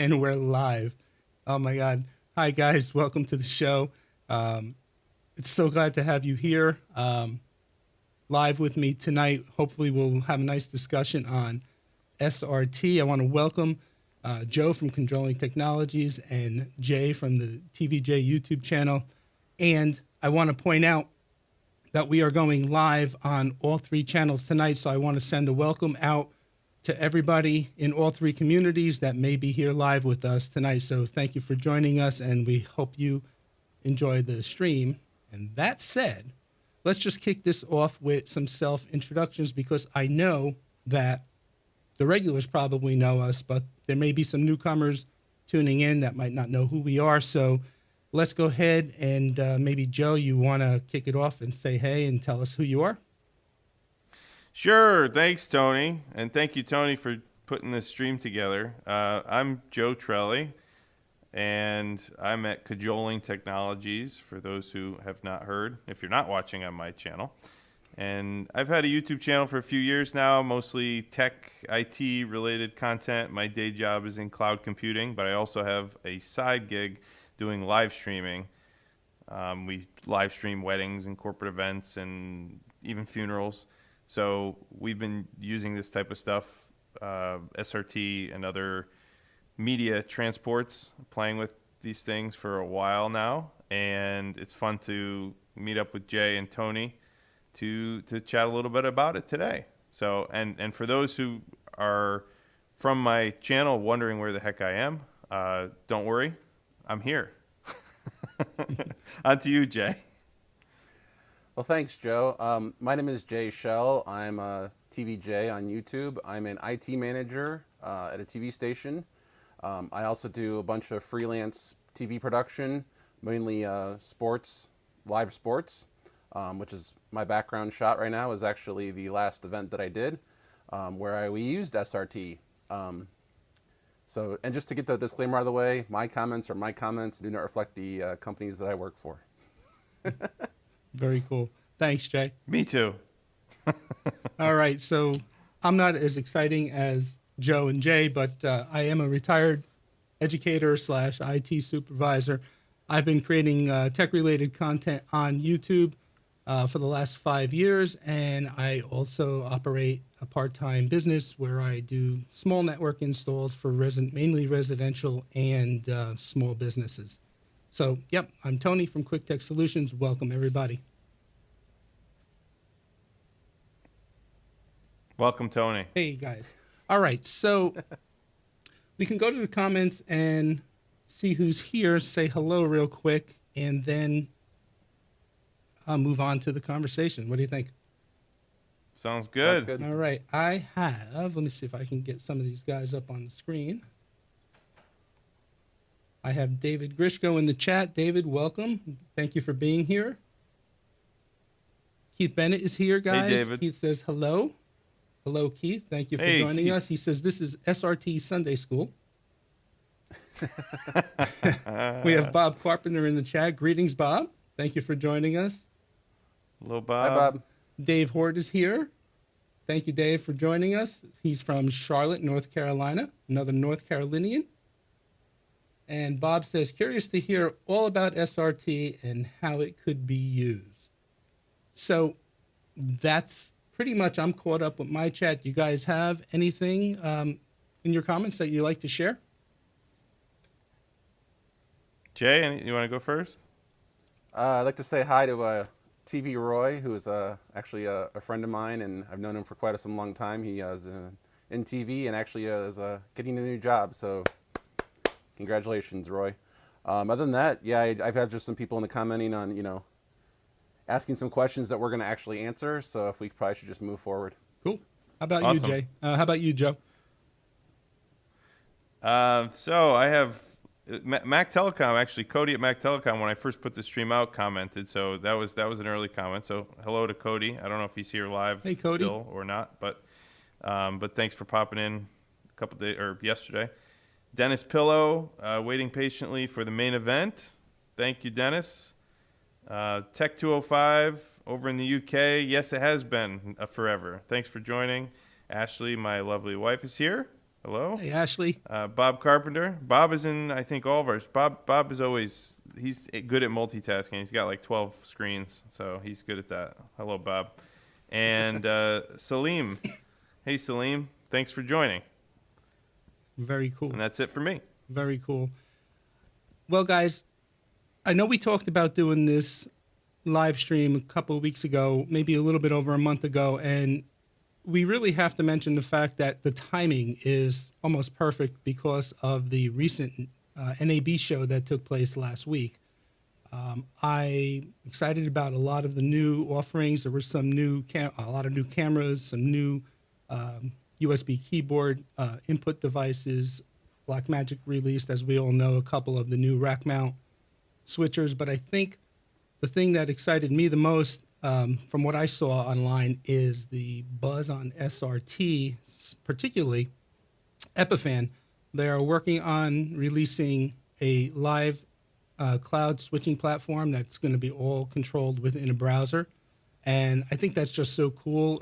And we're live. Oh my God. Hi guys, welcome to the show. It's so glad to have you here live with me tonight. Hopefully we'll have a nice discussion on SRT. I want to welcome Joe from Controlling Technologies and Jay from the TVJ YouTube channel. And I want to point out that we are going live on all three channels tonight. So I want to send a welcome out to everybody in all three communities that may be here live with us tonight. So thank you for joining us, and we hope you enjoy the stream. And that said, let's just kick this off with some self-introductions, because I know that the regulars probably know us, but there may be some newcomers tuning in that might not know who we are. So let's go ahead and maybe, Joe, you want to kick it off and say hey and tell us who you are? Sure. Thanks, Tony. And thank you, Tony, for putting this stream together. I'm Joe Trelli, and I'm at Cajoling Technologies, for those who have not heard, if you're not watching on my channel. And I've had a YouTube channel for a few years now, mostly tech, IT-related content. My day job is in cloud computing, but I also have a side gig doing live streaming. We live stream weddings and corporate events and even funerals. So we've been using this type of stuff, SRT and other media transports, playing with these things for a while now. And it's fun to meet up with Jay and Tony to chat a little bit about it today. So, and for those who are from my channel wondering where the heck I am, don't worry, I'm here. On to you, Jay. Well, thanks, Joe. My name is Jay Shell. I'm a TVJ on YouTube. I'm an IT manager at a TV station. I also do a bunch of freelance TV production, mainly sports, live sports, which is my background shot right now, is actually the last event that I did where we used SRT. So, and just to get the disclaimer out of the way, my comments are my comments, do not reflect the companies that I work for. Very cool. Thanks, Jay. Me too. All right. So I'm not as exciting as Joe and Jay, but I am a retired educator / IT supervisor. I've been creating tech-related content on YouTube for the last 5 years, and I also operate a part-time business where I do small network installs for mainly residential and small businesses. So, yep, I'm Tony from Quik Tech Solutions. Welcome, everybody. Welcome, Tony. Hey, guys. All right, so we can go to the comments and see who's here, say hello real quick, and then I'll move on to the conversation. What do you think? Sounds good. Sounds good. All right, I have, let me see if I can get some of these guys up on the screen. I have David Grishko in the chat. David, welcome. Thank you for being here. Keith Bennett is here, guys. Hey, David. Keith says hello. Hello, Keith. Thank you for joining us. He says this is SRT Sunday School. We have Bob Carpenter in the chat. Greetings, Bob. Thank you for joining us. Hello, Bob. Hi, Bob. Dave Hort is here. Thank you, Dave, for joining us. He's from Charlotte, North Carolina, another North Carolinian. And Bob says, curious to hear all about SRT and how it could be used. So that's pretty much, I'm caught up with my chat. You guys have anything in your comments that you'd like to share? Jay, you want to go first? I'd like to say hi to TV Roy, who is actually a friend of mine, and I've known him for quite some long time. He is in TV and actually is getting a new job, so congratulations, Roy. Other than that, yeah, I've had just some people in the commenting on, asking some questions that we're going to actually answer, so if we probably should just move forward. Cool. How about Awesome. you, Jay? How about you, Joe? So I have Mac Telecom, actually. Cody at Mac Telecom, when I first put the stream out, commented. So that was an early comment. So hello to Cody. I don't know if he's here live still or not, but thanks for popping in a couple days or yesterday. Dennis Pillow, waiting patiently for the main event. Thank you, Dennis. Tech 205 over in the UK. Yes, it has been forever. Thanks for joining. Ashley, my lovely wife, is here. Hello. Hey, Ashley. Bob Carpenter. Bob is in, I think, all of ours. Bob is always, he's good at multitasking. He's got like 12 screens, so he's good at that. Hello, Bob. And Salim. Hey, Salim. Thanks for joining. Very cool. And that's it for me. Very cool. Well, guys, I know we talked about doing this live stream a couple of weeks ago, maybe a little bit over a month ago, and we really have to mention the fact that the timing is almost perfect because of the recent NAB show that took place last week. I'm excited about a lot of the new offerings. There were some a lot of new cameras, some new USB keyboard input devices. Blackmagic released, as we all know, a couple of the new rack mount switchers. But I think the thing that excited me the most from what I saw online is the buzz on SRT, particularly Epiphan. They are working on releasing a live cloud switching platform that's going to be all controlled within a browser. And I think that's just so cool.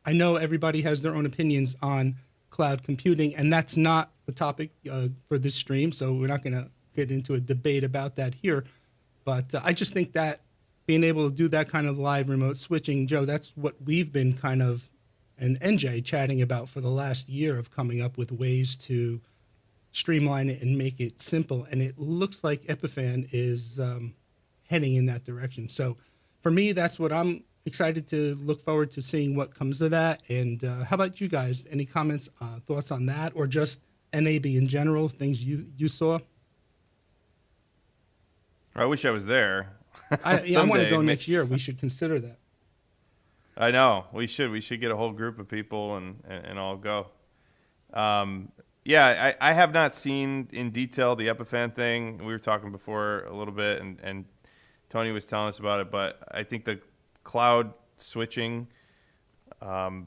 I know everybody has their own opinions on cloud computing, and that's not the topic for this stream, so we're not going to get into a debate about that here. But I just think that being able to do that kind of live remote switching, Joe, that's what we've been kind of, and NJ, chatting about for the last year of coming up with ways to streamline it and make it simple. And it looks like Epiphan is heading in that direction. So for me, that's what I'm excited to look forward to seeing what comes of that. And how about you guys? Any comments, thoughts on that, or just NAB in general, things you saw? I wish I was there. I want to go Someday. next year. We should consider that. I know we should get a whole group of people and all go. Yeah, I have not seen in detail the Epiphan thing. We were talking before a little bit, and Tony was telling us about it. But I think the cloud switching,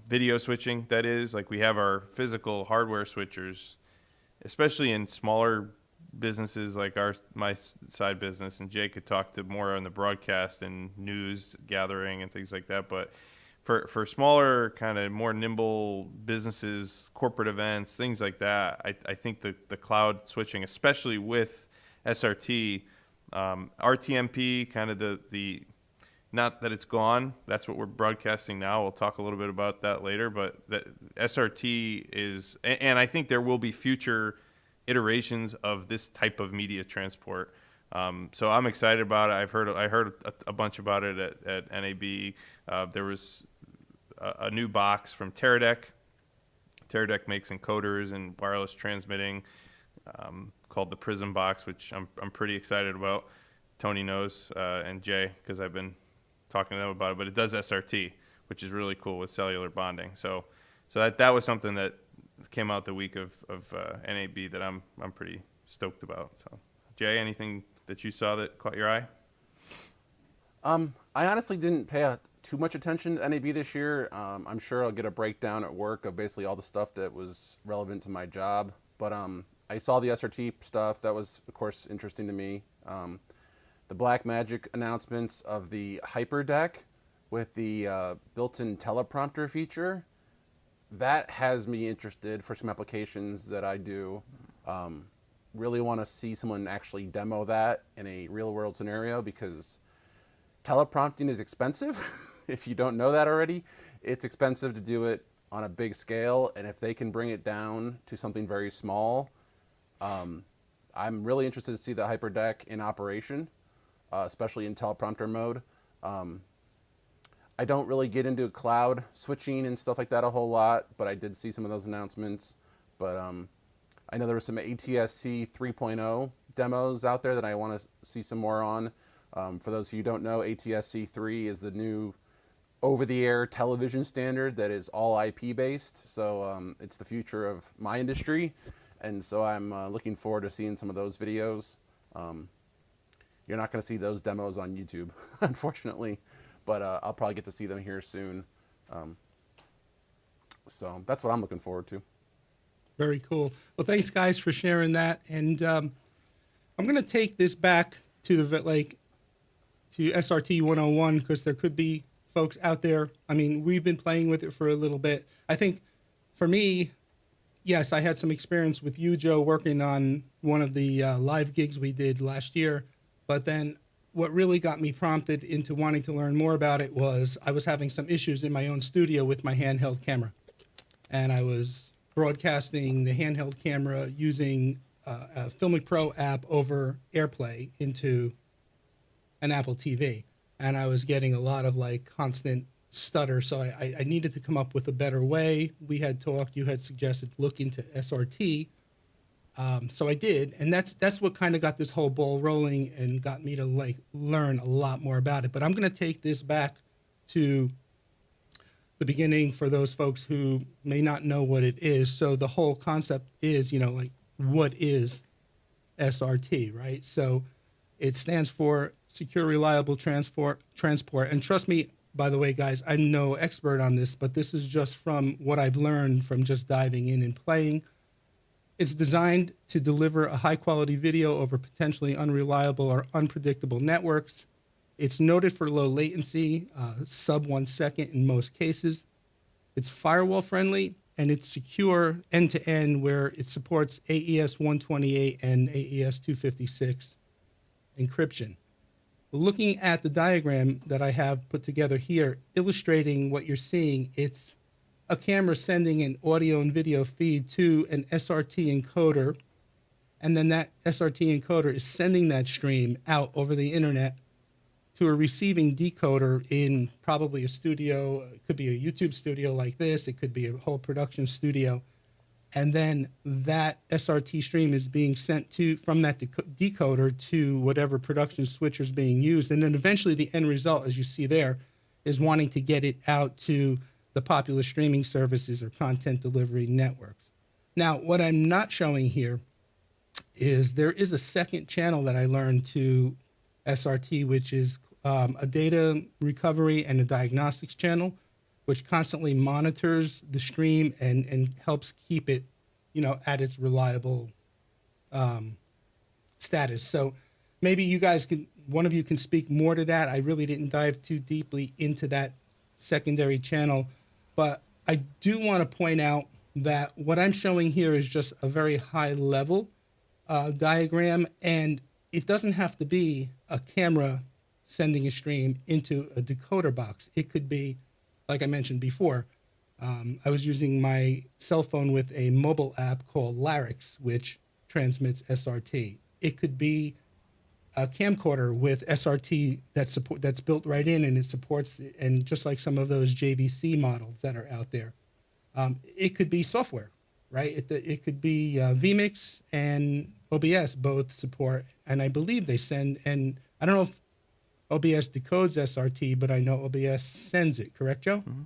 video switching, that is, like we have our physical hardware switchers, especially in smaller businesses like my side business, and Jay could talk to more on the broadcast and news gathering and things like that. But for smaller, kind of more nimble businesses, corporate events, things like that, I think the cloud switching, especially with SRT, RTMP, kind of the not that it's gone. That's what we're broadcasting now. We'll talk a little bit about that later. But the SRT is, and I think there will be future iterations of this type of media transport. So I'm excited about it. I heard a bunch about it at NAB. There was a new box from Teradek. Teradek makes encoders and wireless transmitting called the Prism box, which I'm pretty excited about. Tony knows, and Jay, because I've been talking to them about it. But it does SRT, which is really cool with cellular bonding. So that was something that came out the week of NAB that I'm pretty stoked about. So, Jay, anything that you saw that caught your eye? I honestly didn't pay too much attention to NAB this year. I'm sure I'll get a breakdown at work of basically all the stuff that was relevant to my job. But I saw the SRT stuff. That was, of course, interesting to me. The Blackmagic announcements of the HyperDeck with the built-in teleprompter feature, that has me interested for some applications that I do. Really want to see someone actually demo that in a real-world scenario, because teleprompting is expensive. If you don't know that already, it's expensive to do it on a big scale, and if they can bring it down to something very small, I'm really interested to see the HyperDeck in operation, especially in teleprompter mode. I don't really get into cloud switching and stuff like that a whole lot, but I did see some of those announcements. But I know there were some ATSC 3.0 demos out there that I want to see some more on. For those of you who don't know, ATSC 3 is the new over-the-air television standard that is all IP based. So it's the future of my industry. And so I'm looking forward to seeing some of those videos. You're not going to see those demos on YouTube, unfortunately, but I'll probably get to see them here soon. So that's what I'm looking forward to. Very cool. Well, thanks, guys, for sharing that. And I'm going to take this back to to SRT 101, because there could be folks out there. I mean, we've been playing with it for a little bit. I think for me, yes, I had some experience with you, Joe, working on one of the live gigs we did last year. But then what really got me prompted into wanting to learn more about it was I was having some issues in my own studio with my handheld camera. And I was broadcasting the handheld camera using a Filmic Pro app over AirPlay into an Apple TV. And I was getting a lot of like constant stutter. So I needed to come up with a better way. We had talked, you had suggested look into SRT. So I did. And that's what kind of got this whole ball rolling and got me to like learn a lot more about it. But I'm going to take this back to the beginning for those folks who may not know what it is. So the whole concept is, like what is SRT, right? So it stands for Secure Reliable Transport. And trust me, by the way, guys, I'm no expert on this, but this is just from what I've learned from just diving in and playing. It's designed to deliver a high-quality video over potentially unreliable or unpredictable networks. It's noted for low latency, sub 1 second in most cases. It's firewall friendly, and it's secure end-to-end where it supports AES 128 and AES 256 encryption. Looking at the diagram that I have put together here, illustrating what you're seeing, it's a camera sending an audio and video feed to an SRT encoder, and then that SRT encoder is sending that stream out over the internet to a receiving decoder in probably a studio. It could be a YouTube studio like this. It could be a whole production studio. And then that SRT stream is being sent from that decoder to whatever production switcher is being used. And then eventually the end result, as you see there, is wanting to get it out to the popular streaming services or content delivery networks. Now, what I'm not showing here is there is a second channel that I learned to SRT, which is a data recovery and a diagnostics channel, which constantly monitors the stream and helps keep it, at its reliable status. So maybe you guys one of you can speak more to that. I really didn't dive too deeply into that secondary channel, but I do want to point out that what I'm showing here is just a very high level diagram, and it doesn't have to be a camera sending a stream into a decoder box. It could be, like I mentioned before, I was using my cell phone with a mobile app called Larix, which transmits SRT. It could be a camcorder with SRT that's built right in, and it supports it, and just like some of those JVC models that are out there. It could be software, right? It could be vMix and OBS both support, and I believe they send, and I don't know if OBS decodes SRT, but I know OBS sends it. Correct, Joe? Mm-hmm.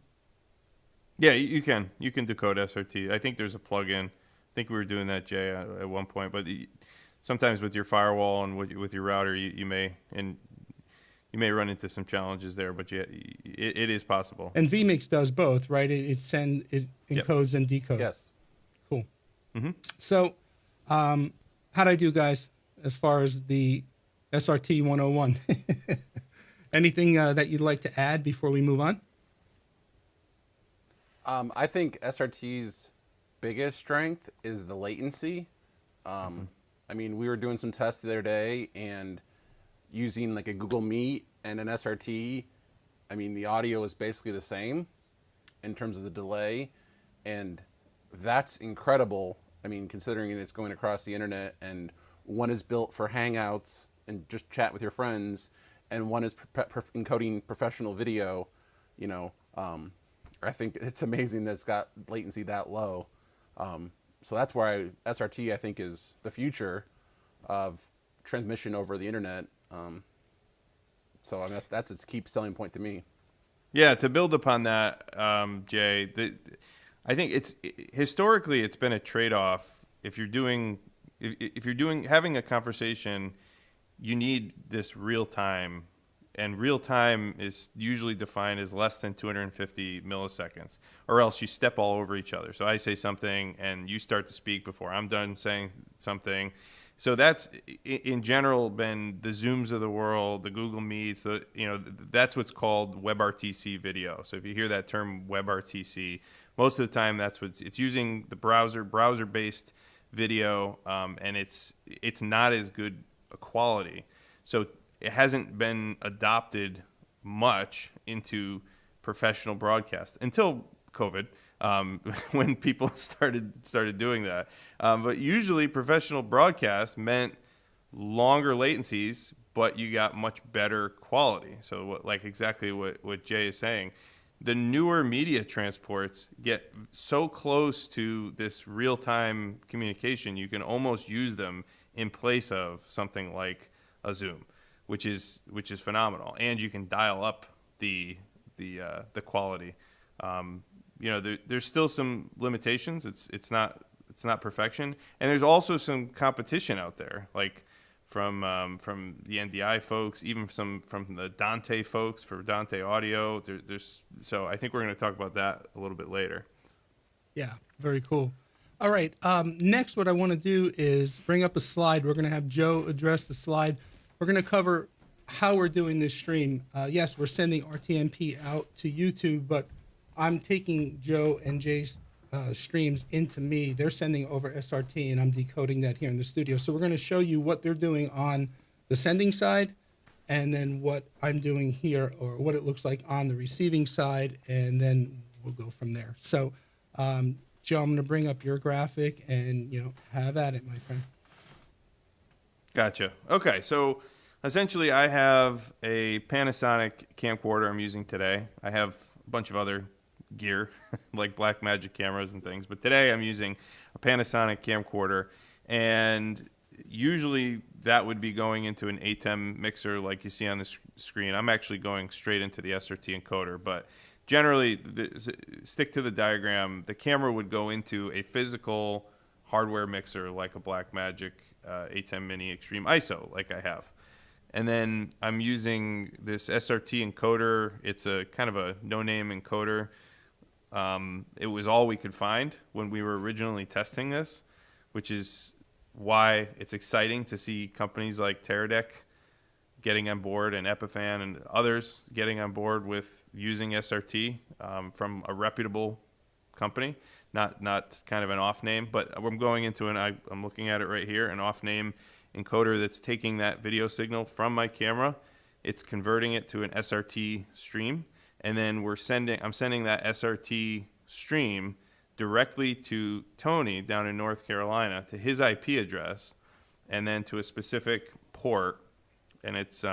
Yeah, you can decode SRT. I think there's a plugin. I think we were doing that, Jay, at one point. But sometimes with your firewall and with your router, you may run into some challenges there. But yeah, it is possible. And vMix does both, right? It encodes and decodes. Yes. Cool. Mm-hmm. So, how'd I do, guys, as far as the SRT 101? Anything that you'd like to add before we move on? I think SRT's biggest strength is the latency. I mean, we were doing some tests the other day, and using like a Google Meet and an SRT, I mean, the audio is basically the same in terms of the delay, and that's incredible. I mean, considering it's going across the internet, and one is built for Hangouts and just chat with your friends, and one is encoding professional video, I think it's amazing that it's got latency that low. So that's why SRT, I think, is the future of transmission over the internet. So I mean, that's its key selling point to me. Yeah, to build upon that, Jay, I think historically it's been a trade-off. If you're having a conversation, you need this real time. And real time is usually defined as less than 250 milliseconds, or else you step all over each other. So I say something and you start to speak before I'm done saying something. So that's in general been the Zooms of the world, the Google Meets, that's what's called WebRTC video. So if you hear that term WebRTC, most of the time it's using the browser-based video, and it's not as good a quality. So it hasn't been adopted much into professional broadcast until COVID, when people started doing that. But usually professional broadcast meant longer latencies, but you got much better quality. So exactly what Jay is saying, the newer media transports get so close to this real-time communication, you can almost use them in place of something like a Zoom, which is phenomenal. And you can dial up the quality. There's still some limitations. It's not perfection, and there's also some competition out there, like from the NDI folks, even from the Dante folks for Dante Audio. So I think we're going to talk about that a little bit later. Yeah, very cool. All right. Next, what I want to do is bring up a slide. We're going to have Joe address the slide. We're going to cover how we're doing this stream. Yes, we're sending RTMP out to YouTube, but I'm taking Joe and Jay's streams into me. They're sending over SRT, and I'm decoding that here in the studio. So we're going to show you what they're doing on the sending side, and then what I'm doing here, or what it looks like on the receiving side, and then we'll go from there. So, Joe, I'm going to bring up your graphic, and have at it, my friend. Gotcha. Okay, so essentially I have a Panasonic camcorder I'm using today. I have a bunch of other gear like Blackmagic cameras and things, but today I'm using a Panasonic camcorder, and usually that would be going into an ATEM mixer like you see on the screen. I'm actually going straight into the SRT encoder, but generally, stick to the diagram, the camera would go into a physical hardware mixer like a Blackmagic ATEM Mini Extreme ISO like I have. And then I'm using this SRT encoder. It's a kind of a no-name encoder. It was all we could find when we were originally testing this, which is why it's exciting to see companies like Teradek getting on board, and Epiphan and others getting on board with using SRT from a reputable company, not kind of an off name. But I'm going into I'm looking at it right here, an off name encoder that's taking that video signal from my camera. It's converting it to an SRT stream, and then I'm sending that SRT stream directly to Tony down in North Carolina, to his IP address, and then to a specific port. And it's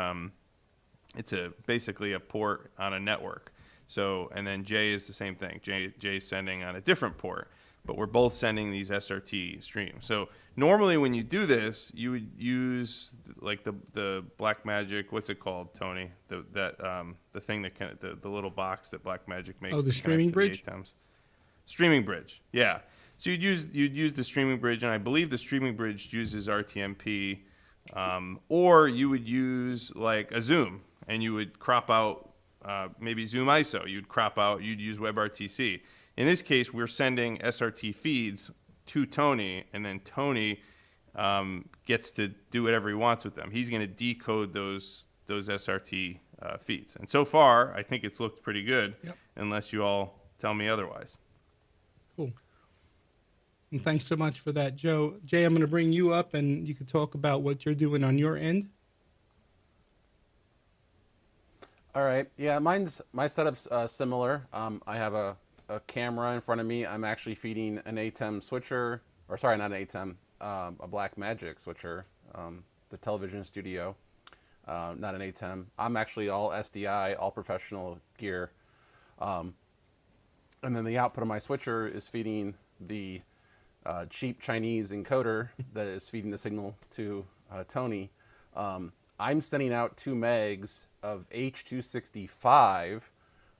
basically a port on a network. So, and then Jay is the same thing. Jay's sending on a different port, but we're both sending these SRT streams. So normally when you do this, you would use like the Blackmagic, what's it called, Tony? The thing that the little box that Blackmagic makes. Oh, the streaming bridge? Streaming bridge, yeah. So you'd use the streaming bridge, and I believe the streaming bridge uses RTMP. Or you would use like a Zoom, and you would crop out maybe Zoom ISO. You'd use WebRTC. In this case, we're sending SRT feeds to Tony, and then Tony gets to do whatever he wants with them. He's going to decode those SRT feeds. And so far, I think it's looked pretty good, unless you all tell me otherwise. Cool. And thanks so much for that, Joe. Jay, I'm going to bring you up, and you can talk about what you're doing on your end. All right. Yeah, my setup's similar. I have a camera in front of me. I'm actually feeding an ATEM switcher, or sorry, not an ATEM, a Blackmagic switcher, the television studio, not an ATEM. I'm actually all SDI, all professional gear. And then the output of my switcher is feeding the cheap Chinese encoder that is feeding the signal to Tony. I'm sending out 2 megs of H.265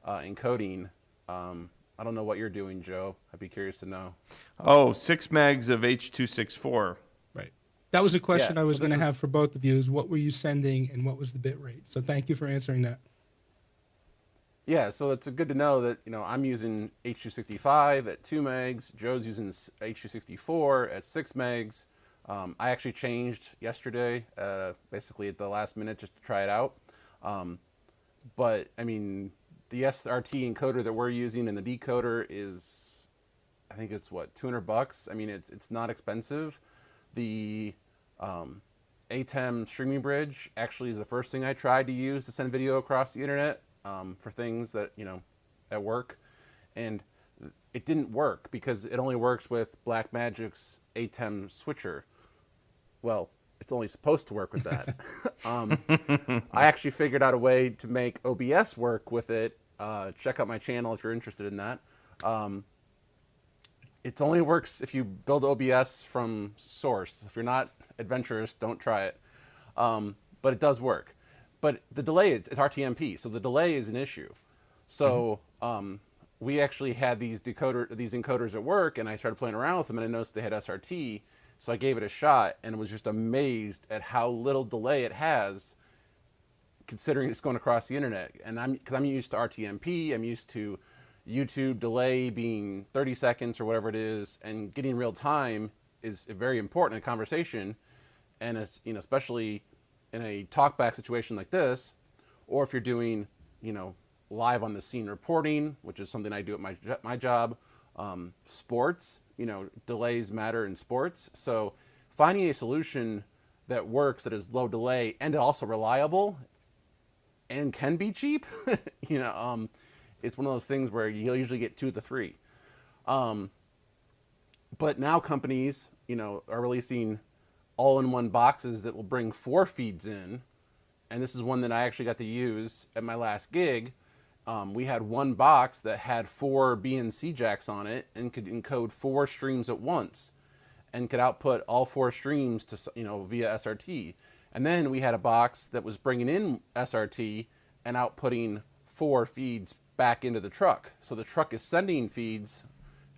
encoding. I don't know what you're doing, Joe. I'd be curious to know. Oh, 6 megs of H.264. Right. That was a question Yeah, I was so going to this have for both of you, is what were you sending and what was the bit rate? So thank you for answering that. Yeah, so it's good to know that I'm using H.265 at 2 megs. Joe's using H.264 at 6 megs. I actually changed yesterday, basically at the last minute, just to try it out. But I mean, the SRT encoder that we're using and the decoder is, I think it's what, $200. I mean, it's not expensive. The ATEM streaming bridge actually is the first thing I tried to use to send video across the internet for things that, at work. And it didn't work because it only works with Blackmagic's ATEM switcher. Well, it's only supposed to work with that. I actually figured out a way to make OBS work with it. Check out my channel if you're interested in that. It only works if you build OBS from source. If you're not adventurous, don't try it. But it does work. But the delay, it's RTMP, so the delay is an issue. So we actually had these encoders at work, and I started playing around with them, and I noticed they had SRT. So I gave it a shot and was just amazed at how little delay it has, considering it's going across the internet. And because I'm used to RTMP, I'm used to YouTube delay being 30 seconds or whatever it is, and getting real time is very important in a conversation. And it's, especially in a talkback situation like this, or if you're doing, live on the scene reporting, which is something I do at my job, sports, delays matter in sports. So finding a solution that works, that is low delay and also reliable and can be cheap, it's one of those things where you'll usually get 2 of the 3. But now companies, are releasing all-in-one boxes that will bring 4 feeds in. And this is one that I actually got to use at my last gig. We had one box that had 4 BNC jacks on it and could encode 4 streams at once and could output all 4 streams to, via SRT. And then we had a box that was bringing in SRT and outputting 4 feeds back into the truck. So the truck is sending feeds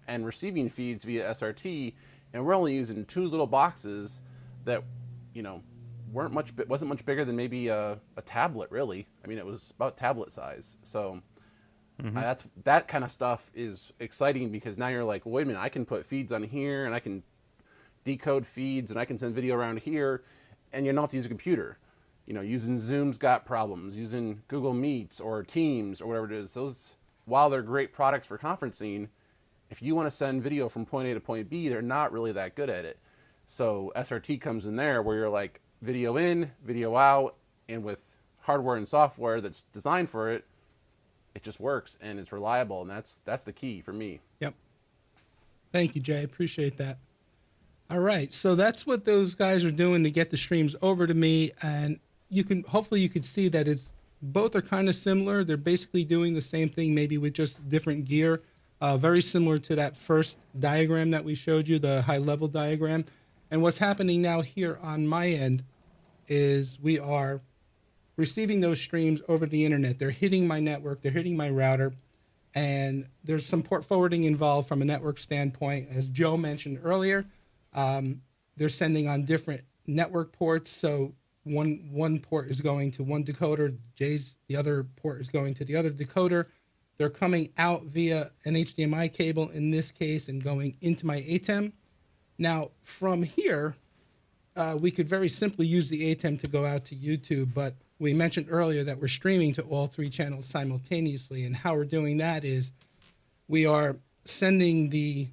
and receiving feeds via SRT, and we're only using 2 little boxes that, wasn't much bigger than maybe a tablet, really. I mean, it was about tablet size. So that kind of stuff is exciting because now you're like, wait a minute, I can put feeds on here and I can decode feeds and I can send video around here, and you don't have to use a computer. Using Zoom's got problems. Using Google Meets or Teams or whatever it is, those, while they're great products for conferencing, if you want to send video from point A to point B, they're not really that good at it. So SRT comes in there where you're like, video in, video out, and with hardware and software that's designed for it, it just works and it's reliable, and that's the key for me. Yep. Thank you, Jay. Appreciate that. All right, so that's what those guys are doing to get the streams over to me, and hopefully you can see that both are kind of similar. They're basically doing the same thing, maybe with just different gear. Very similar to that first diagram that we showed you, the high-level diagram. And what's happening now here on my end is we are receiving those streams over the internet. They're hitting my network, they're hitting my router, and there's some port forwarding involved from a network standpoint. As Joe mentioned earlier, they're sending on different network ports. So one port is going to one decoder, the other port is going to the other decoder. They're coming out via an HDMI cable in this case and going into my ATEM. Now, from here, we could very simply use the ATEM to go out to YouTube, but we mentioned earlier that we're streaming to all 3 channels simultaneously, and how we're doing that is we are sending the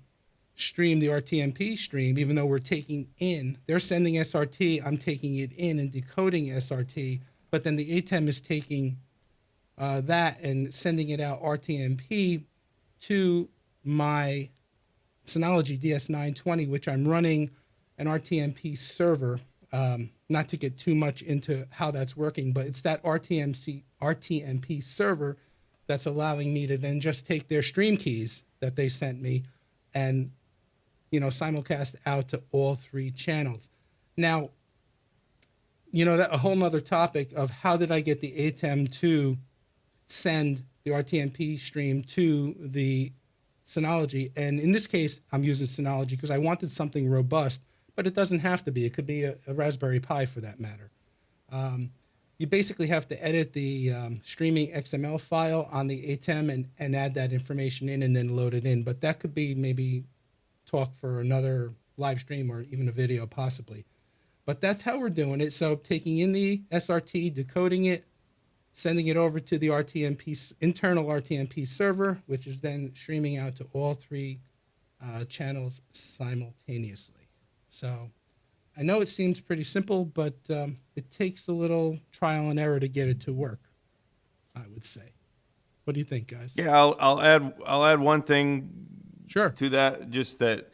stream, the RTMP stream, even though we're taking in, they're sending SRT, I'm taking it in and decoding SRT, but then the ATEM is taking that and sending it out RTMP to my Synology DS920, which I'm running an RTMP server. Not to get too much into how that's working, but it's that RTMP server that's allowing me to then just take their stream keys that they sent me and, simulcast out to all 3 channels. Now, that a whole nother topic of how did I get the ATEM to send the RTMP stream to the Synology. And in this case, I'm using Synology because I wanted something robust, but it doesn't have to be. It could be a Raspberry Pi for that matter. You basically have to edit the streaming XML file on the ATEM and add that information in and then load it in. But that could be maybe talk for another live stream or even a video possibly. But that's how we're doing it. So taking in the SRT, decoding it, sending it over to the RTMP internal RTMP server, which is then streaming out to all three channels simultaneously. So I know it seems pretty simple, but it takes a little trial and error to get it to work, I would say. What do you think, guys? Yeah, I'll add one thing Sure. to that, just that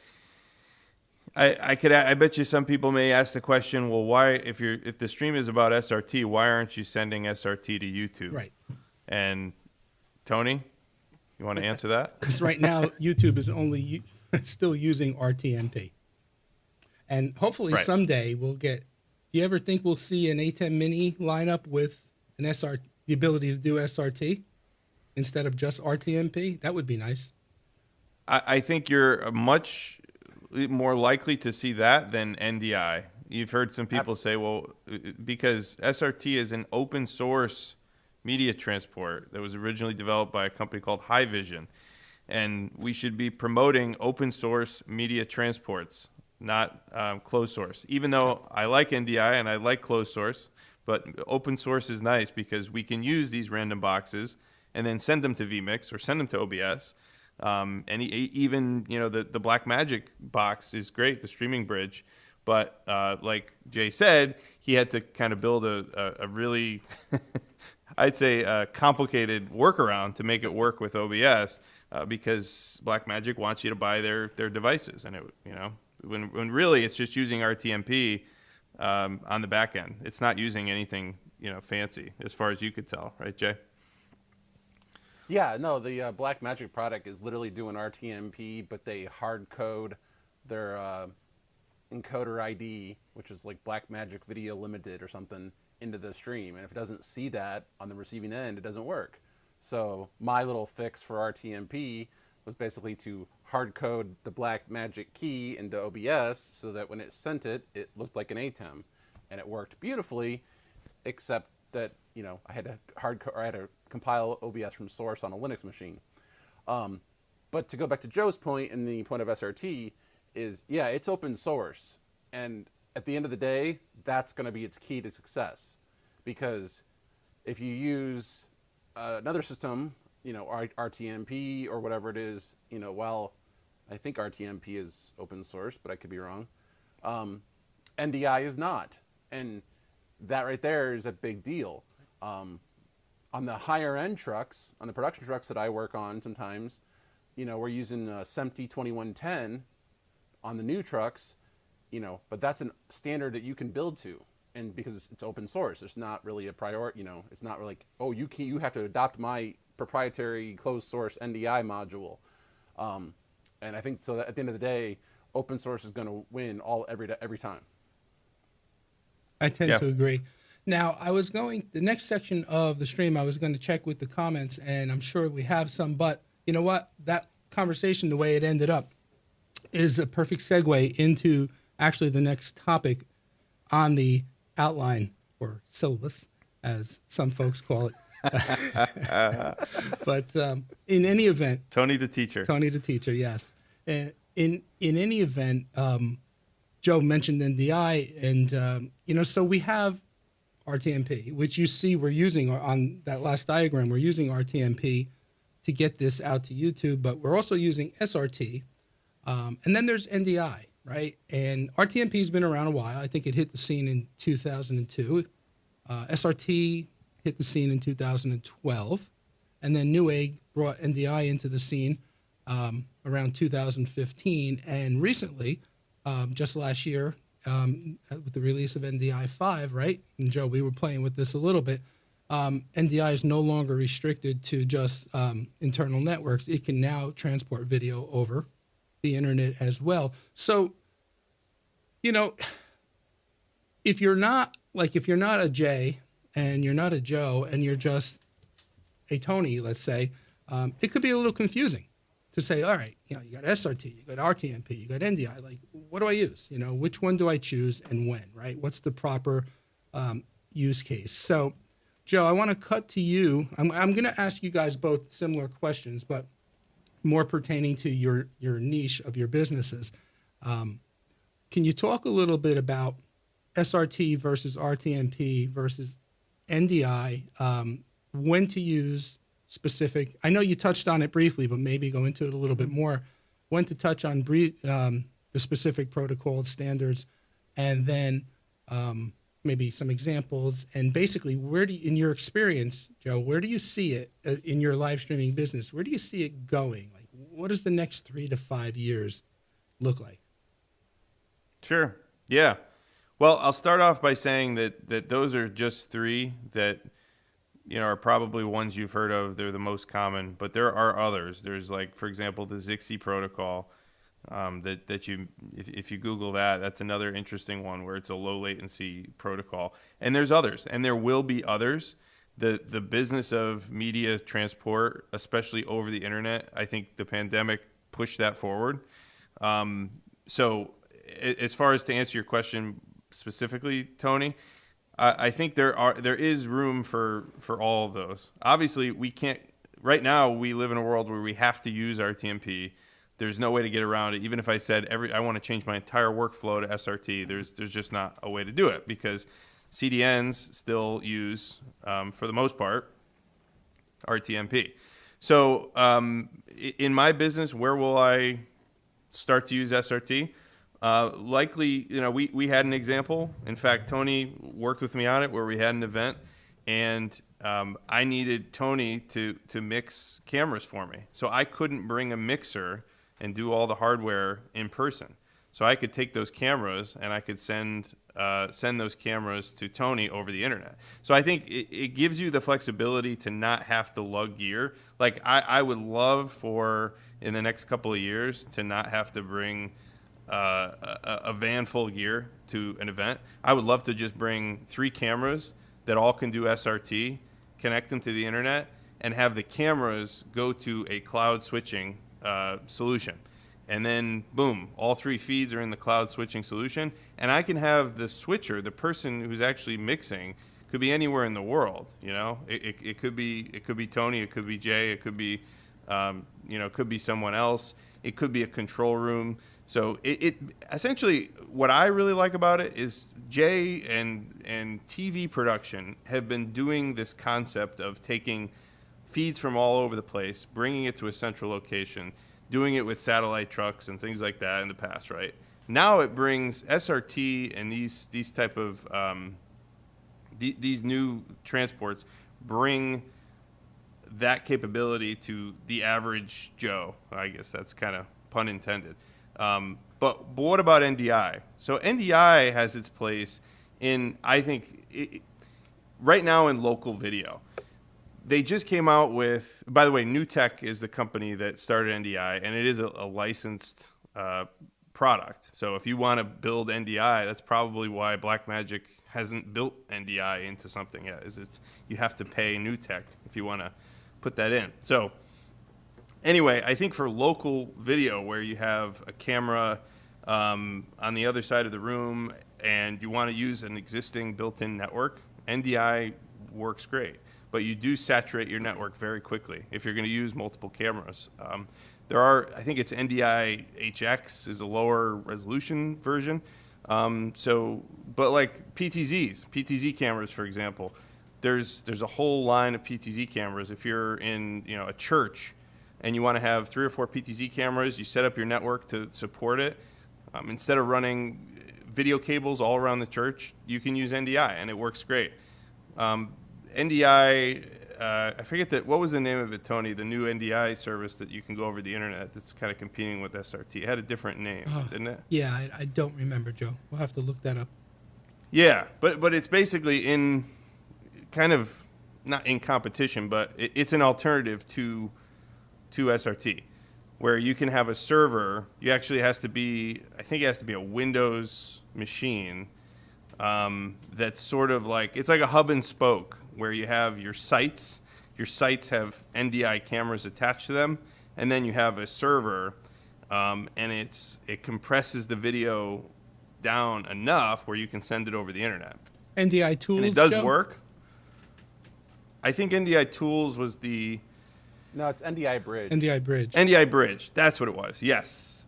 I bet you some people may ask the question, well, why, if the stream is about SRT, why aren't you sending SRT to YouTube? Right. And Tony, you want to answer that? Because right now YouTube is only still using RTMP, and hopefully Right. someday we'll get. Do you ever think we'll see an A10 Mini lineup with an the ability to do SRT instead of just RTMP? That would be nice. I think you're much more likely to see that than NDI. You've heard some people say, well, because SRT is an open source media transport that was originally developed by a company called High Vision, and we should be promoting open source media transports, not closed source. Even though I like NDI and I like closed source, but open source is nice because we can use these random boxes and then send them to vMix or send them to OBS. And even, the Blackmagic box is great, the streaming bridge. But like Jay said, he had to kind of build a really, I'd say, a complicated workaround to make it work with OBS because Blackmagic wants you to buy their devices. And, when really it's just using RTMP on the back end. It's not using anything, fancy as far as you could tell. Right, Jay? Yeah, no, the Blackmagic product is literally doing RTMP, but they hard code their encoder ID, which is like Blackmagic Video Limited or something, into the stream. And if it doesn't see that on the receiving end, it doesn't work. So my little fix for RTMP was basically to hard code the Blackmagic key into OBS so that when it sent it, it looked like an ATEM. And it worked beautifully, except that I had to compile OBS from source on a Linux machine. But to go back to Joe's point and the point of SRT is, yeah, it's open source, and at the end of the day, that's going to be its key to success, because if you use another system, RTMP or whatever it is, while I think RTMP is open source, but I could be wrong, NDI is not, and that right there is a big deal. On the higher end trucks, on the production trucks that I work on sometimes, we're using SMPTE 2110 on the new trucks, but that's a standard that you can build to. And because it's open source, it's not really a priority, it's not really like, oh, you have to adopt my proprietary closed source NDI module. And I think so that at the end of the day, open source is going to win every time. I tend to agree. Now, the next section of the stream, I was going to check with the comments, and I'm sure we have some, but you know what? That conversation, the way it ended up, is a perfect segue into actually the next topic on the outline, or syllabus, as some folks call it. But in any event... Tony the teacher, yes. In any event, Joe mentioned NDI, and, so we have RTMP, which you see we're using on that last diagram. We're using RTMP to get this out to YouTube, but we're also using SRT. And then there's NDI, right? And RTMP has been around a while. I think it hit the scene in 2002. SRT hit the scene in 2012. And then Newegg brought NDI into the scene around 2015. And recently, just last year, with the release of NDI 5, right? And Joe, we were playing with this a little bit. NDI is no longer restricted to just internal networks. It can now transport video over the internet as well. So, if you're not a Jay and you're not a Joe and you're just a Tony, let's say, it could be a little confusing to say, all right, you got SRT, you got RTMP, you got NDI. Like, what do I use? Which one do I choose and when, right? What's the proper use case? So, Joe, I want to cut to you. I'm going to ask you guys both similar questions, but more pertaining to your niche of your businesses. can you talk a little bit about SRT versus RTMP versus NDI? When to use specific? I know you touched on it briefly, but maybe go into it a little bit more. When to touch on the specific protocol standards, and then maybe some examples. And basically, where do you, in your experience, Joe, where do you see it in your live streaming business? Where do you see it going? Like, what does the next 3 to 5 years look like? Sure. Yeah. Well, I'll start off by saying that those are just three that, are probably ones you've heard of. They're the most common, but there are others. There's like, for example, the Zixi protocol. That you, if you Google that, that's another interesting one where it's a low latency protocol. And there's others, and there will be others. The business of media transport, especially over the internet, I think the pandemic pushed that forward. So as far as to answer your question specifically, Tony, I think there is room for all of those. Obviously, we can't. Right now, we live in a world where we have to use RTMP. There's no way to get around it. Even if I said I want to change my entire workflow to SRT, there's just not a way to do it because CDNs still use, for the most part, RTMP. So in my business, where will I start to use SRT? Likely, we had an example. In fact, Tony worked with me on it where we had an event, and I needed Tony to mix cameras for me. So I couldn't bring a mixer and do all the hardware in person. So I could take those cameras and I could send those cameras to Tony over the internet. So I think it gives you the flexibility to not have to lug gear. Like I would love for in the next couple of years to not have to bring a van full of gear to an event. I would love to just bring 3 cameras that all can do SRT, connect them to the internet, and have the cameras go to a cloud switching solution. And then, boom, all 3 feeds are in the cloud switching solution. And I can have the switcher, the person who's actually mixing, could be anywhere in the world. It could be Tony, it could be Jay, it could be, it could be someone else. It could be a control room. So it essentially, what I really like about it is Jay and TV production have been doing this concept of taking feeds from all over the place, bringing it to a central location, doing it with satellite trucks and things like that in the past, right? Now it brings SRT and these type of these new transports bring that capability to the average Joe. I guess that's kind of pun intended. But what about NDI? So NDI has its place in, I think, right now in local video. They just came out with, by the way, New Tech is the company that started NDI, and it is a licensed product. So if you want to build NDI, that's probably why Blackmagic hasn't built NDI into something yet. You have to pay New Tech if you want to put that in. So anyway, I think for local video where you have a camera on the other side of the room and you want to use an existing built-in network, NDI works great. But you do saturate your network very quickly if you're going to use multiple cameras. I think it's NDI HX is a lower resolution version. But like PTZ cameras, for example, there's a whole line of PTZ cameras. If you're in a church and you want to have 3 or 4 PTZ cameras, you set up your network to support it. Instead of running video cables all around the church, you can use NDI, and it works great. NDI, I forget what was the name of it, Tony, the new NDI service that you can go over the internet that's kind of competing with SRT. It had a different name, didn't it? Yeah, I don't remember, Joe. We'll have to look that up. Yeah, but it's basically in kind of, not in competition, but it's an alternative to SRT, where you can have a server. You actually I think it has to be a Windows machine that's sort of like, it's like a hub and spoke, where you have your sites. Your sites have NDI cameras attached to them, and then you have a server, and it compresses the video down enough where you can send it over the internet. NDI tools, and it does Joe? work. I think NDI tools was the... No, it's NDI Bridge. NDI Bridge. NDI Bridge, that's what it was, yes.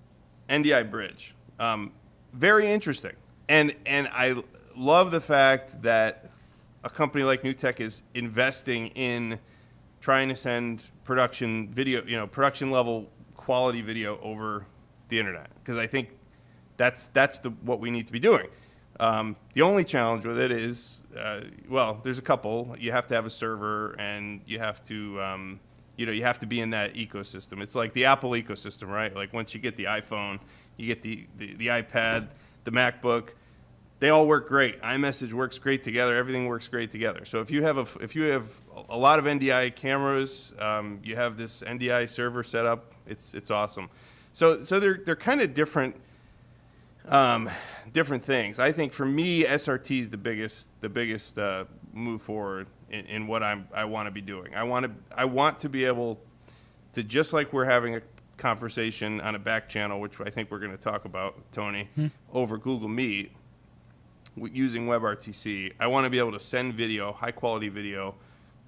NDI Bridge. very interesting. And I love the fact that a company like NewTek is investing in trying to send production video, production level quality video over the internet, because I think that's what we need to be doing. The only challenge with it is, there's a couple. You have to have a server, and you have to, you have to be in that ecosystem. It's like the Apple ecosystem, right? Like once you get the iPhone, you get the iPad, the MacBook. They all work great. iMessage works great together. Everything works great together. So if you have a lot of NDI cameras, you have this NDI server set up. It's awesome. So they're kind of different things. I think for me, SRT is the biggest move forward in what I want to be doing. I want to be able to, just like we're having a conversation on a back channel, which I think we're going to talk about, Tony, over Google Meet using WebRTC. I want to be able to send video, high quality video,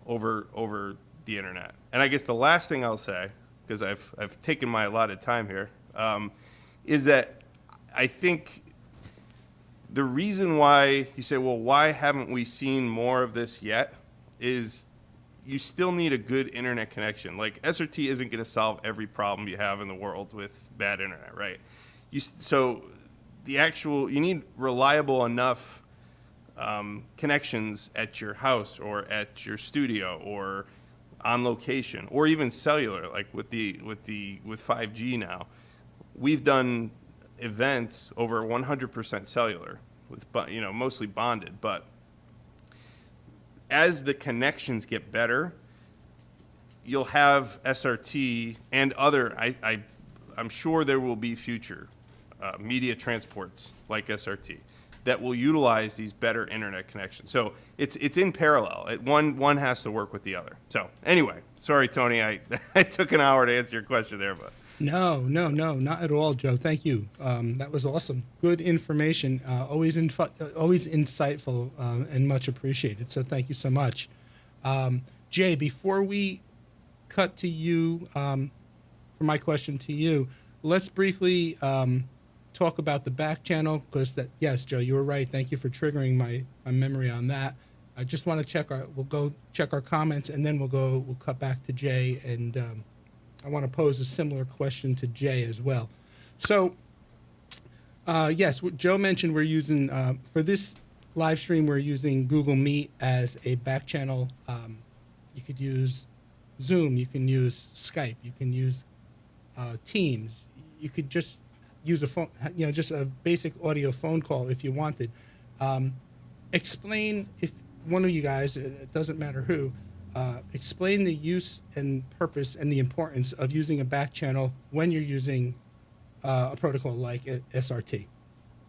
over the internet. And I guess the last thing I'll say, because I've taken my allotted time here, is that I think the reason why you say, well, why haven't we seen more of this yet, is you still need a good internet connection. Like SRT isn't going to solve every problem you have in the world with bad internet, right? You need reliable enough connections at your house or at your studio or on location, or even cellular, like with 5G now. We've done events over 100% cellular, with mostly bonded. But as the connections get better, you'll have SRT and other. I'm sure there will be future media transports like SRT that will utilize these better internet connections. So it's in parallel. One has to work with the other. So anyway, sorry, Tony, I took an hour to answer your question there, but. No, not at all, Joe. Thank you. That was awesome. Good information. Always insightful and much appreciated. So thank you so much. Jay, before we cut to you, for my question to you, let's briefly talk about the back channel, because yes, Joe, you were right. Thank you for triggering my memory on that. I just want to we'll go check our comments, and then we'll cut back to Jay, and I want to pose a similar question to Jay as well. So, yes, what Joe mentioned, we're using, for this live stream, we're using Google Meet as a back channel. You could use Zoom, you can use Skype, you can use Teams. You could just use a phone, just a basic audio phone call if you wanted. Explain, if one of you guys, it doesn't matter who, explain the use and purpose and the importance of using a back channel when you're using a protocol like SRT,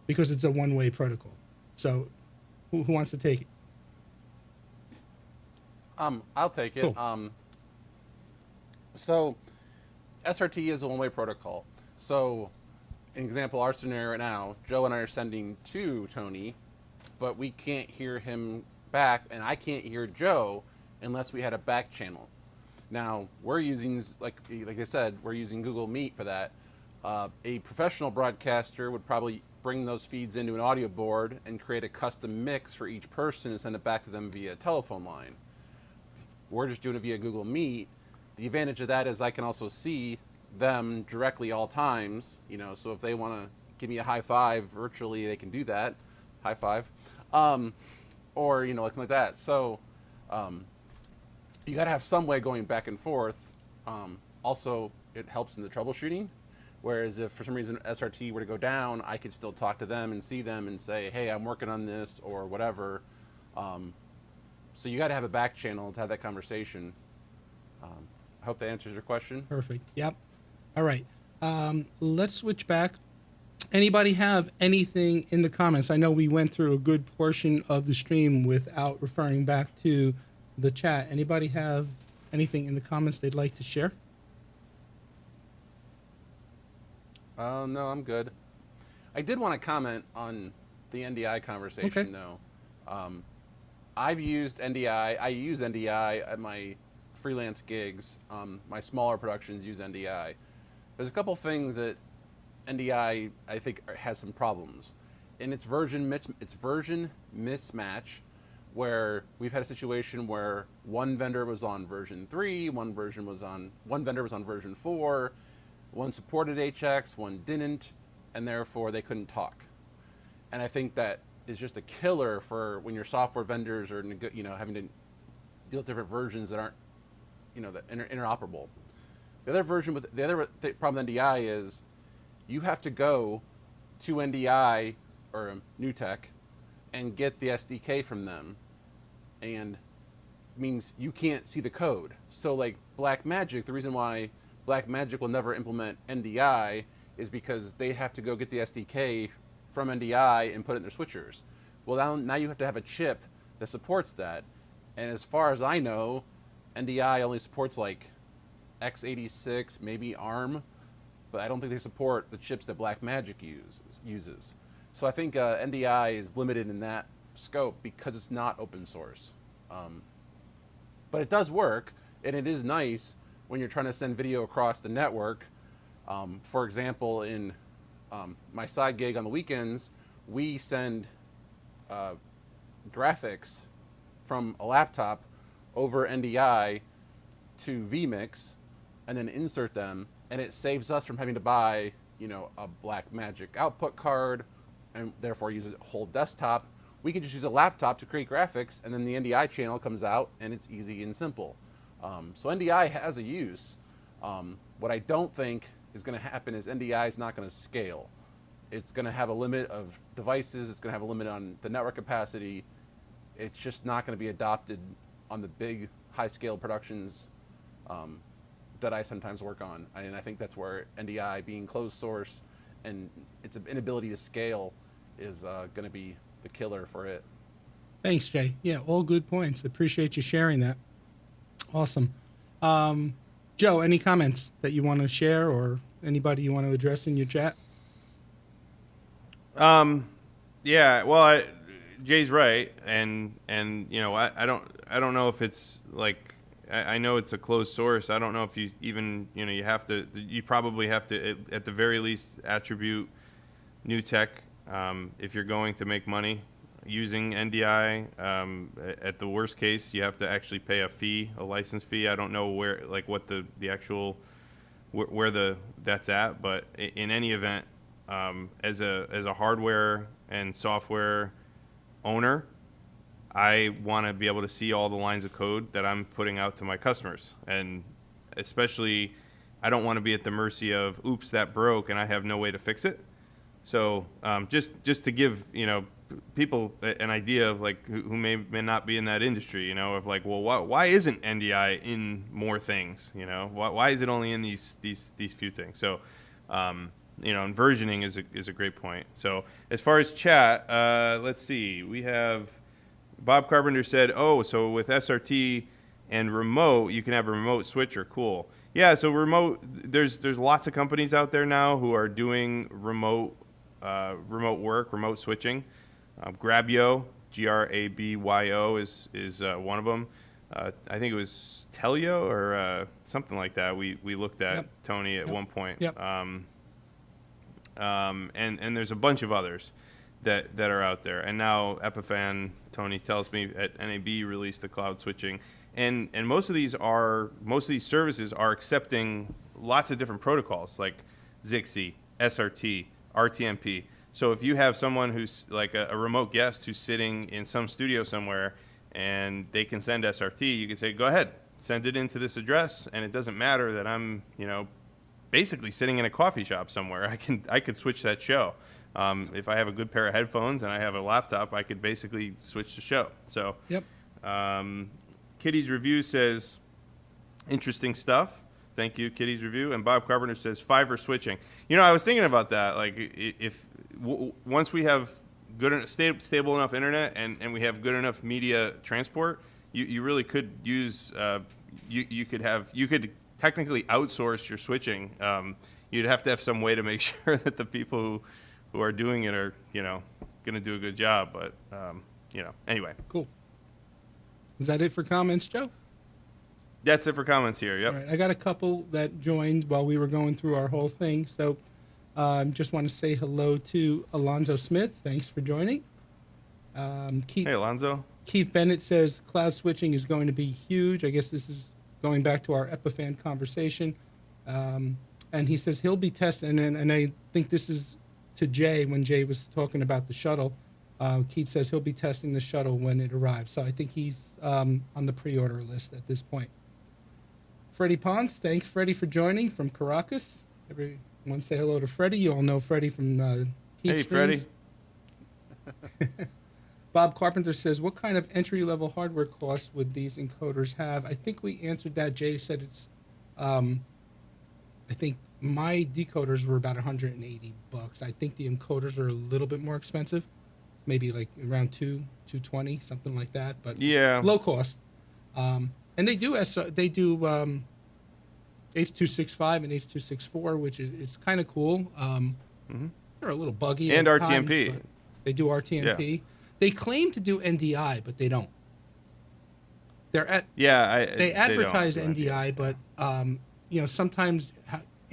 because it's a one-way protocol. So who wants to take it? I'll take it. Cool. So SRT is a one-way protocol. So an example, our scenario right now, Joe and I are sending to Tony, but we can't hear him back, and I can't hear Joe unless we had a back channel. Now, we're using, like I said, we're using Google Meet for that. A professional broadcaster would probably bring those feeds into an audio board and create a custom mix for each person and send it back to them via telephone line. We're just doing it via Google Meet. The advantage of that is I can also see them directly all times, so if they want to give me a high five virtually, they can do that. High five. Or, like something like that. So, you got to have some way going back and forth. Also, it helps in the troubleshooting. Whereas if for some reason SRT were to go down, I could still talk to them and see them and say, hey, I'm working on this or whatever. So you got to have a back channel to have that conversation. I hope that answers your question. Perfect. Yep. All right. Let's switch back. Anybody have anything in the comments? I know we went through a good portion of the stream without referring back to the chat. Anybody have anything in the comments they'd like to share? No, I'm good. I did want to comment on the NDI conversation, though. I've used NDI. I use NDI at my freelance gigs. My smaller productions use NDI. There's a couple things that NDI, I think, has some problems. In its version mismatch, where we've had a situation where one vendor was on version 3, one vendor was on version 4, one supported HX, one didn't, and therefore they couldn't talk. And I think that is just a killer for when your software vendors are, having to deal with different versions that aren't, that interoperable. The other problem with NDI is you have to go to NDI or NewTek and get the SDK from them, and means you can't see the code. So like Blackmagic, the reason why Blackmagic will never implement NDI is because they have to go get the SDK from NDI and put it in their switchers. Well, now you have to have a chip that supports that. And as far as I know, NDI only supports like x86, maybe ARM, but I don't think they support the chips that Blackmagic uses. So I think NDI is limited in that scope because it's not open source. But it does work, and it is nice when you're trying to send video across the network. For example, in my side gig on the weekends, we send graphics from a laptop over NDI to vMix and then insert them, and it saves us from having to buy, a Blackmagic output card and therefore use a whole desktop. We can just use a laptop to create graphics, and then the NDI channel comes out, and it's easy and simple. So NDI has a use. What I don't think is going to happen is NDI is not going to scale. It's going to have a limit of devices. It's going to have a limit on the network capacity. It's just not going to be adopted on the big, high-scale productions that I sometimes work on. And I think that's where NDI, being closed source and its inability to scale, is going to be the killer for it. Thanks, Jay. Yeah, all good points. Appreciate you sharing that. Awesome. Joe, any comments that you want to share, or anybody you want to address in your chat? Yeah, well, Jay's right, and I don't know if it's like, I know it's a closed source. I don't know if you even, you probably have to at the very least attribute NewTek if you're going to make money using NDI. At the worst case, you have to actually pay a license fee. I don't know where, like, what the actual where that's at, but in any event, as a hardware and software owner, I want to be able to see all the lines of code that I'm putting out to my customers, and especially I don't want to be at the mercy of, oops, that broke and I have no way to fix it. So just to give people an idea of like who may not be in that industry, of like, well, why isn't NDI in more things? Why is it only in these few things? So and versioning is a great point. So as far as chat, let's see, we have Bob Carpenter said, oh, so with SRT and remote, you can have a remote switcher. Cool. Yeah, so remote, there's lots of companies out there now who are doing remote work, remote switching. Grabyo, Grabyo is one of them. I think it was Telio or something like that. We looked at, yep. Tony, at one point. Yep. And there's a bunch of others that are out there. And now Epiphan, Tony tells me, at NAB released the cloud switching. And most of these services are accepting lots of different protocols like Zixi, SRT, RTMP. So if you have someone who's like a remote guest who's sitting in some studio somewhere and they can send SRT, you can say, go ahead, send it into this address, and it doesn't matter that I'm, basically sitting in a coffee shop somewhere. I could switch that show. If I have a good pair of headphones and I have a laptop, I could basically switch the show. So, yep. Kitty's Review says, interesting stuff. Thank you, Kitty's Review. And Bob Carpenter says, Fiverr switching. I was thinking about that. Like, if once we have stable enough internet and we have good enough media transport, you really could use, you could technically outsource your switching. You'd have to have some way to make sure that the people who are doing it are, going to do a good job. But, anyway. Cool. Is that it for comments, Joe? That's it for comments here, yep. All right, I got a couple that joined while we were going through our whole thing. So Just want to say hello to Alonzo Smith. Thanks for joining. Hey, Alonzo. Keith Bennett says cloud switching is going to be huge. I guess this is going back to our Epifan conversation. And he says he'll be testing, and I think this is to Jay when Jay was talking about the shuttle. Keith says he'll be testing the shuttle when it arrives. So I think he's on the pre-order list at this point. Freddie Ponce, thanks Freddie for joining from Caracas. Everyone say hello to Freddie. You all know Freddie from Heat Hey, Streams. Freddie. Bob Carpenter says, what kind of entry-level hardware costs would these encoders have? I think we answered that. Jay said it's, I think my decoders were about $180. I think the encoders are a little bit more expensive, maybe like around $220, something like that. But Yeah. low cost. And they do H.265 and H.264, which is kind of cool. They're a little buggy And at RTMP. times, but they do RTMP. Yeah. They claim to do NDI, but they don't. They advertise don't do NDI, but sometimes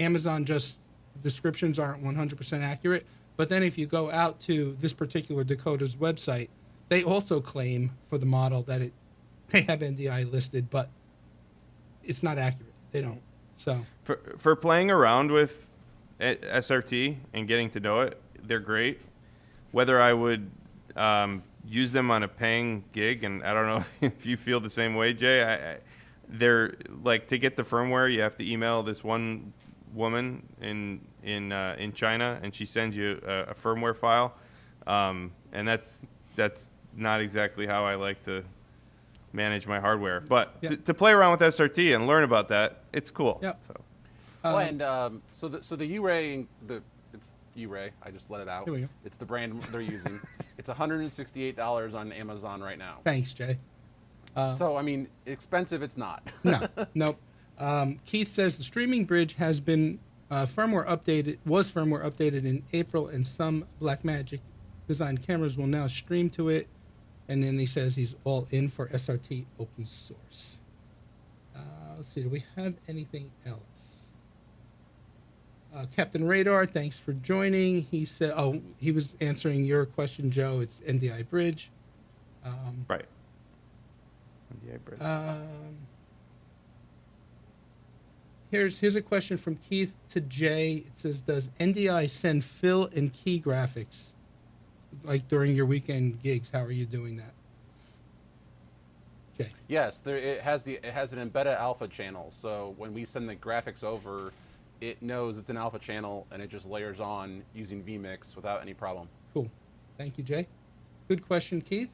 Amazon just descriptions aren't 100% accurate. But then if you go out to this particular decoder's website, they also claim for the model that they have NDI listed, but it's not accurate. They don't. So For playing around with SRT and getting to know it, they're great. Whether I would use them on a paying gig, and I don't know if you feel the same way, Jay. They're like, to get the firmware, you have to email this one woman in China, and she sends you a firmware file, and that's not exactly how I like to manage my hardware. But to play around with SRT and learn about that, it's cool. Yeah. So. So the U-Ray, it's U-Ray. I just let it out. Here we go. It's the brand they're using. It's $168 on Amazon right now. thanks, Jay. So I mean, expensive. It's not. Nope. Keith says the streaming bridge has been was firmware updated in April, and some Blackmagic designed cameras will now stream to it. And then he says he's all in for SRT open source. Let's see, do we have anything else? Captain Radar, thanks for joining. He said, he was answering your question, Joe. It's NDI Bridge. Right. NDI Bridge. Here's a question from Keith to Jay. It says, does NDI send fill and key graphics like during your weekend gigs? How are you doing that? Jay. Yes, it has an embedded alpha channel. So when we send the graphics over, it knows it's an alpha channel, and it just layers on using vMix without any problem. Cool. Thank you, Jay. Good question, Keith.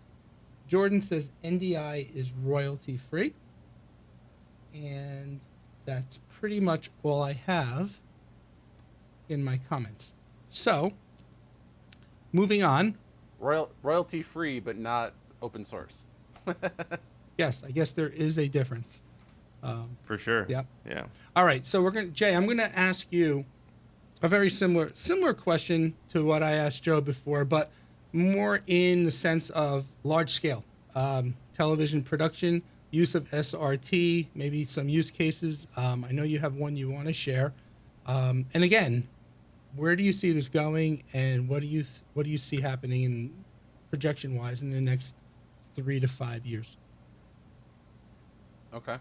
Jordan says NDI is royalty free. And that's pretty much all I have in my comments. So, moving on. Royalty free, but not open source. Yes, I guess there is a difference. For sure. Yep. Yeah. All right, so Jay, I'm gonna ask you a very similar question to what I asked Joe before, but more in the sense of large scale television production, use of SRT, maybe some use cases. I know you have one you want to share, and again, where do you see this going, and what do you see happening in projection wise in the next 3 to 5 years? Okay.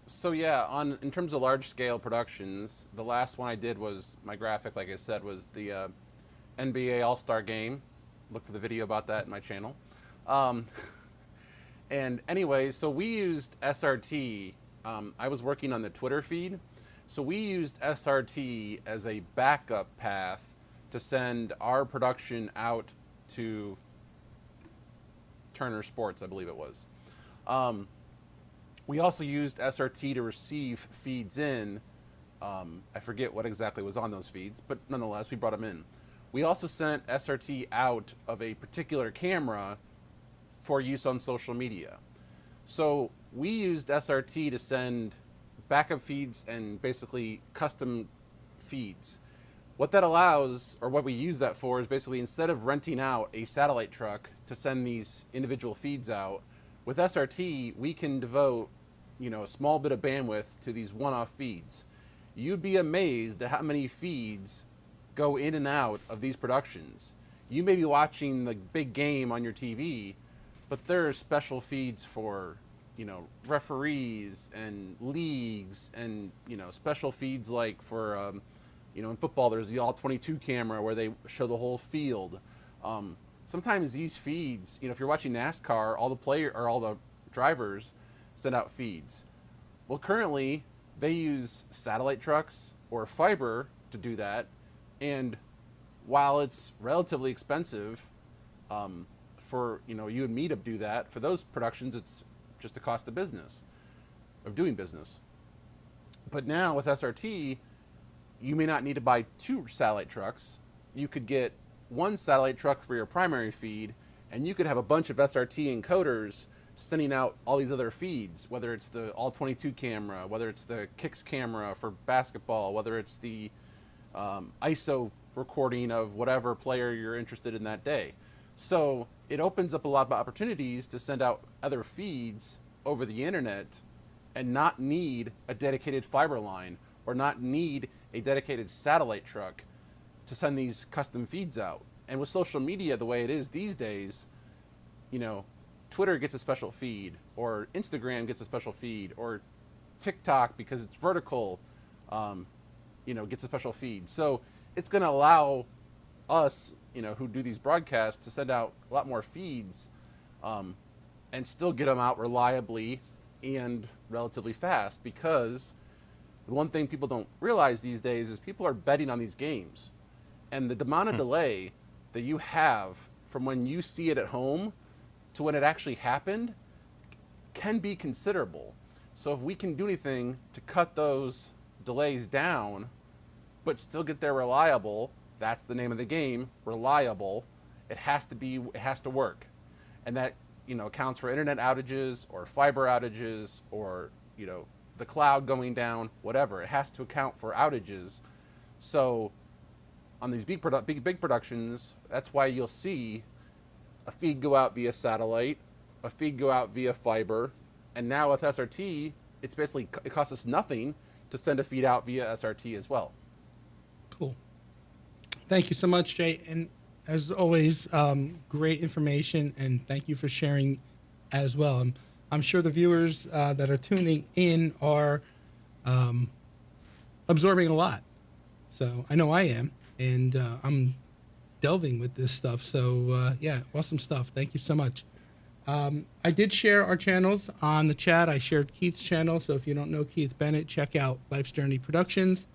So yeah, in terms of large scale productions, the last one I did was my graphic, like I said, was the NBA All-Star Game. Look for the video about that in my channel. And anyway, so we used SRT. I was working on the Twitter feed, so we used SRT as a backup path to send our production out to Turner Sports, I believe it was. We also used SRT to receive feeds in. I forget what exactly was on those feeds, but nonetheless, we brought them in. We also sent SRT out of a particular camera for use on social media. So we used SRT to send backup feeds and basically custom feeds. What that allows, or what we use that for, is basically instead of renting out a satellite truck to send these individual feeds out, with SRT, we can devote, a small bit of bandwidth to these one-off feeds. you'd be amazed at how many feeds go in and out of these productions. You may be watching the big game on your TV, but there are special feeds for, referees and leagues, and special feeds like for in football there's the all 22 camera where they show the whole field. Sometimes these feeds, if you're watching NASCAR, all the drivers send out feeds. Well, currently they use satellite trucks or fiber to do that, and while it's relatively expensive for you and me to do that, for those productions it's just the cost of doing business. But now with SRT, you may not need to buy 2 satellite trucks. You could get 1 satellite truck for your primary feed, and you could have a bunch of SRT encoders sending out all these other feeds, whether it's the all 22 camera, whether it's the Kicks camera for basketball, whether it's the ISO recording of whatever player you're interested in that day. So it opens up a lot of opportunities to send out other feeds over the internet and not need a dedicated fiber line or not need a dedicated satellite truck to send these custom feeds out. And with social media the way it is these days, Twitter gets a special feed, or Instagram gets a special feed, or TikTok, because it's vertical, gets a special feed. So it's going to allow us, who do these broadcasts, to send out a lot more feeds and still get them out reliably and relatively fast, because the one thing people don't realize these days is people are betting on these games. And the amount of delay that you have from when you see it at home to when it actually happened can be considerable. So if we can do anything to cut those delays down, but still get there reliable, that's the name of the game, reliable. It has to work. And that, accounts for internet outages or fiber outages or, the cloud going down, whatever. It has to account for outages. So on these big productions, that's why you'll see a feed go out via satellite, a feed go out via fiber, and now with SRT, it costs us nothing to send a feed out via SRT as well. Cool. Thank you so much, Jay. And as always, great information, and thank you for sharing as well. I'm sure the viewers that are tuning in are absorbing a lot. So I know I am, and I'm delving with this stuff. So yeah, awesome stuff. Thank you so much. I did share our channels on the chat. I shared Keith's channel. So if you don't know Keith Bennett, check out Life's Journey Productions.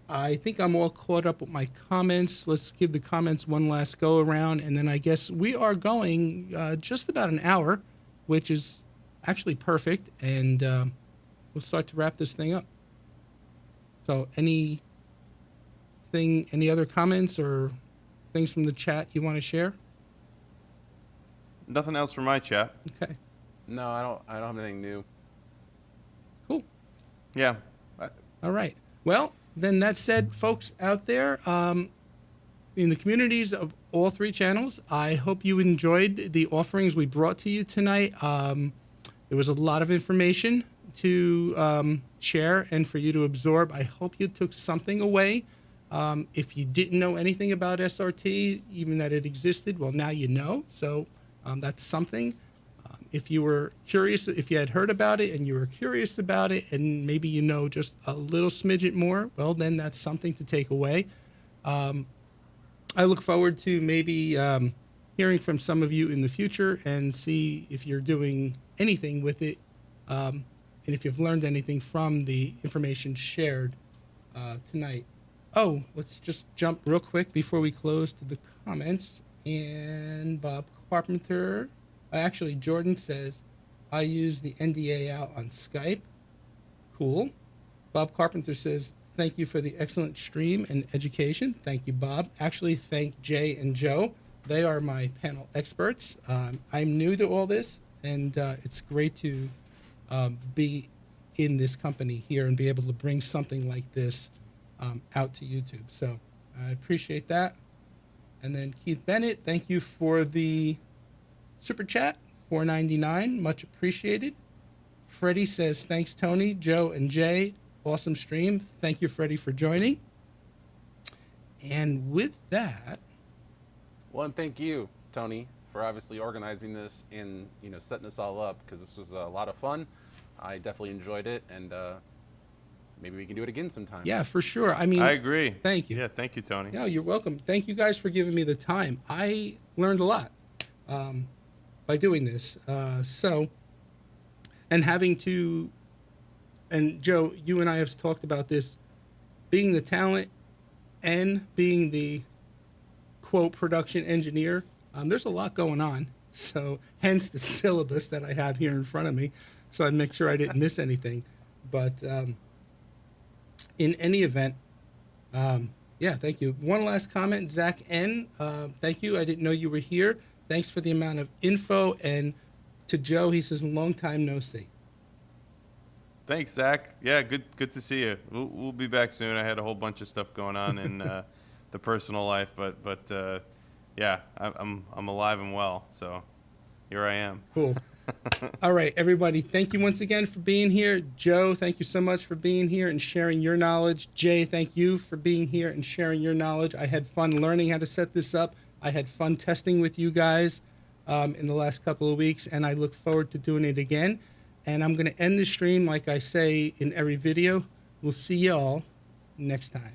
I think I'm all caught up with my comments. Let's give the comments one last go around. And then I guess we are going just about an hour, which is actually perfect. And we'll start to wrap this thing up. So any other comments or things from the chat you want to share? Nothing else from my chat. Okay. No, I don't have anything new. Cool. Yeah. All right. Well, then that said, folks out there in the communities of all 3 channels, I hope you enjoyed the offerings we brought to you tonight. There was a lot of information to share and for you to absorb. I hope you took something away. If you didn't know anything about SRT, even that it existed, well, now you know. So that's something. If you were curious, if you had heard about it and you were curious about it, and maybe you know just a little smidget more, well, then that's something to take away. I look forward to maybe hearing from some of you in the future and see if you're doing anything with it, and if you've learned anything from the information shared tonight. Oh, let's just jump real quick before we close to the comments. And Bob Carpenter, actually Jordan says, I use the NDA out on Skype. Cool. Bob Carpenter says, thank you for the excellent stream and education. Thank you, Bob. Actually, thank Jay and Joe. They are my panel experts. I'm new to all this, and it's great to be in this company here and be able to bring something like this out to YouTube. So I appreciate that. And then Keith Bennett, thank you for the super chat, $4.99, much appreciated. Freddie says, thanks, Tony, Joe, and Jay. awesome stream. Thank you, Freddie, for joining. And with that, Well, and thank you, Tony, for obviously organizing this and setting this all up, because this was a lot of fun. I definitely enjoyed it, and maybe we can do it again sometime. yeah, for sure. I mean, I agree. Thank you. Yeah, thank you, Tony. No, you're welcome. Thank you guys for giving me the time. I learned a lot by doing this. And having to, and Joe, you and I have talked about this, being the talent and being the quote production engineer, there's a lot going on. So hence the syllabus that I have here in front of me. So I'd make sure I didn't miss anything. But in any event, yeah, thank you. One last comment, Zach N. Thank you. I didn't know you were here. Thanks for the amount of info. And to Joe, he says, long time no see. Thanks, Zach. Yeah, good to see you. We'll be back soon. I had a whole bunch of stuff going on in the personal life, but yeah, I'm alive and well. So here I am. Cool. All right, everybody. Thank you once again for being here. Joe, thank you so much for being here and sharing your knowledge. Jay, thank you for being here and sharing your knowledge. I had fun learning how to set this up. I had fun testing with you guys in the last couple of weeks, and I look forward to doing it again. And I'm going to end the stream like I say in every video. We'll see y'all next time.